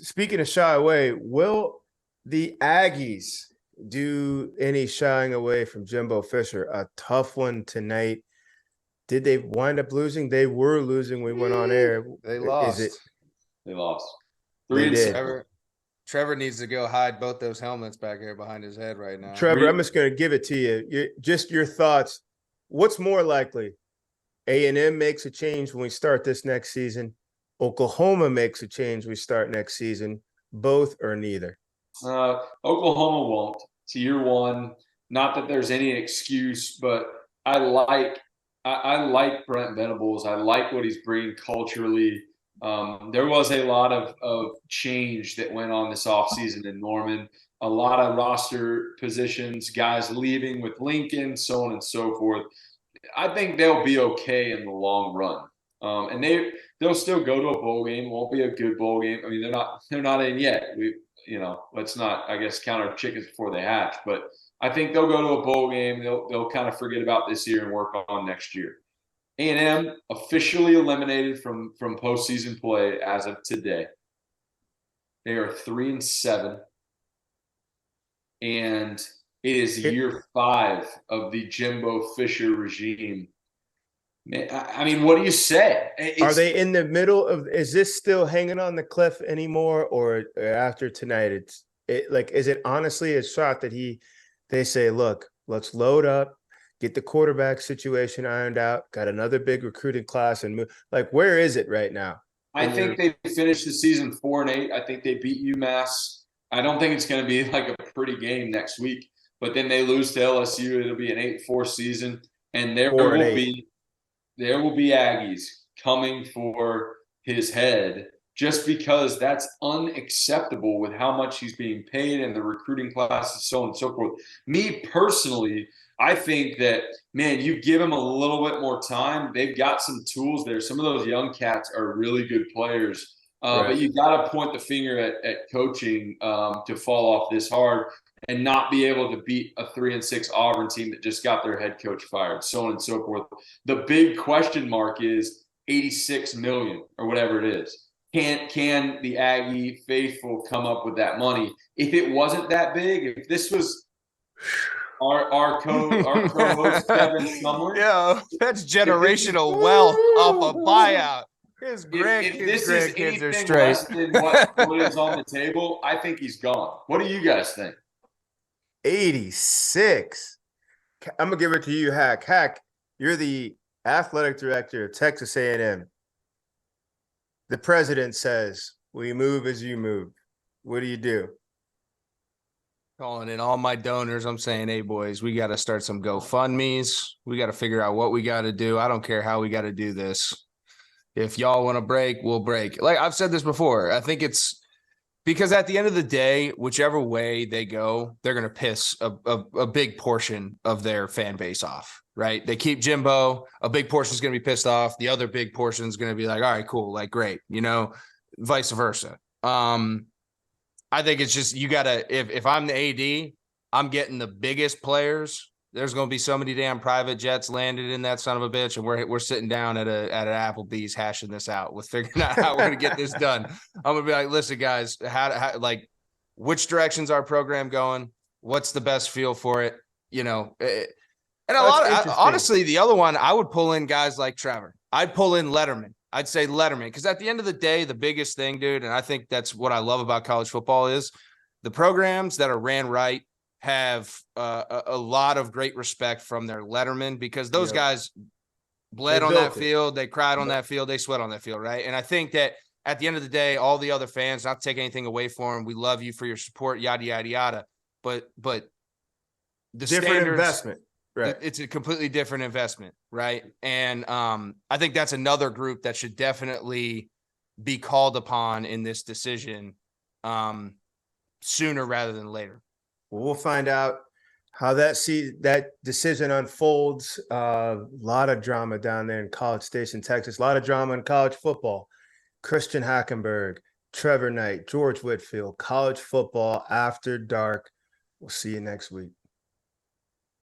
speaking of shy away, will the Aggies do any shying away from Jimbo Fisher? A tough one tonight. Did they wind up losing? They were losing. We went on air. They Is it? lost. They lost. They did. Trevor needs to go hide both those helmets back there behind his head right now. Trevor, I'm just going to give it to you. Just your thoughts. What's more likely? A&M makes a change when we start this next season. Oklahoma makes a change when we start next season. Both or neither? Oklahoma won't. To year one. Not that there's any excuse, but I like Brent Venables. I like what he's bringing culturally. There was a lot of change that went on this offseason in Norman. A lot of roster positions, guys leaving with Lincoln, so on and so forth. I think they'll be okay in the long run. And they'll still go to a bowl game. Won't be a good bowl game. I mean, they're not in yet. Let's not, I guess, count our chickens before they hatch. But I think they'll go to a bowl game. They'll kind of forget about this year and work on next year. A&M officially eliminated from postseason play as of today. They are 3-7, and it is year 5 of the Jimbo Fisher regime. Man, I mean, what do you say? Are they in the middle of? Is this still hanging on the cliff anymore, or after tonight? Is it honestly a shot that they say, look, let's load up. Get the quarterback situation ironed out. Got another big recruiting class and move. Like, where is it right now? I think they finished the season 4-8. I think they beat UMass. I don't think it's going to be like a pretty game next week. But then they lose to LSU. It'll be an 8-4 season, and there will be Aggies coming for his head just because that's unacceptable with how much he's being paid and the recruiting classes, so on and so forth. Me personally, I think that, man, you give him a little bit more time. They've got some tools there. Some of those young cats are really good players. Right. But you got to point the finger at coaching to fall off this hard and not be able to beat a 3-6 Auburn team that just got their head coach fired, so on and so forth. The big question mark is $86 million or whatever it is. Can the Aggie faithful come up with that money? If it wasn't that big, if this was our co-host Kevin Sumler. Yeah, that's generational wealth off a buyout. His grandkids are straight. Less than what is on the table, I think he's gone. What do you guys think? 86. I'm gonna give it to you, Hack. Hack, you're the athletic director of Texas A&M. The president says, "We move as you move." What do you do? Calling in all my donors. I'm saying, hey, boys, we got to start some GoFundMes. We got to figure out what we got to do. I don't care how we got to do this. If y'all want to break, we'll break. Like I've said this before, I think it's because at the end of the day, whichever way they go, they're going to piss a big portion of their fan base off, right? They keep Jimbo, a big portion is going to be pissed off. The other big portion is going to be like, all right, cool, like great, vice versa. I think it's just you got to if I'm the AD, I'm getting the biggest players. There's going to be so many damn private jets landed in that son of a bitch, and we're sitting down at an Applebee's hashing this out. We're figuring out how we're going to get this done. I'm going to be like, listen, guys, how which direction's our program going? What's the best feel for it? And honestly, the other one, I would pull in guys like Trevor. I'd pull in Letterman. I'd say Letterman, because at the end of the day, the biggest thing, dude, and I think that's what I love about college football is the programs that are ran right have a lot of great respect from their Letterman, because those guys bled on that field, they cried on that field, they sweat on that field, right? And I think that at the end of the day, all the other fans, not to take anything away from them, we love you for your support, yada, yada, yada. But the different standards, investment. Right. It's a completely different investment, right? And I think that's another group that should definitely be called upon in this decision sooner rather than later. Well, we'll find out how that decision unfolds. A lot of drama down there in College Station, Texas. A lot of drama in college football. Christian Hackenberg, Trevor Knight, George Whitfield, college football after dark. We'll see you next week.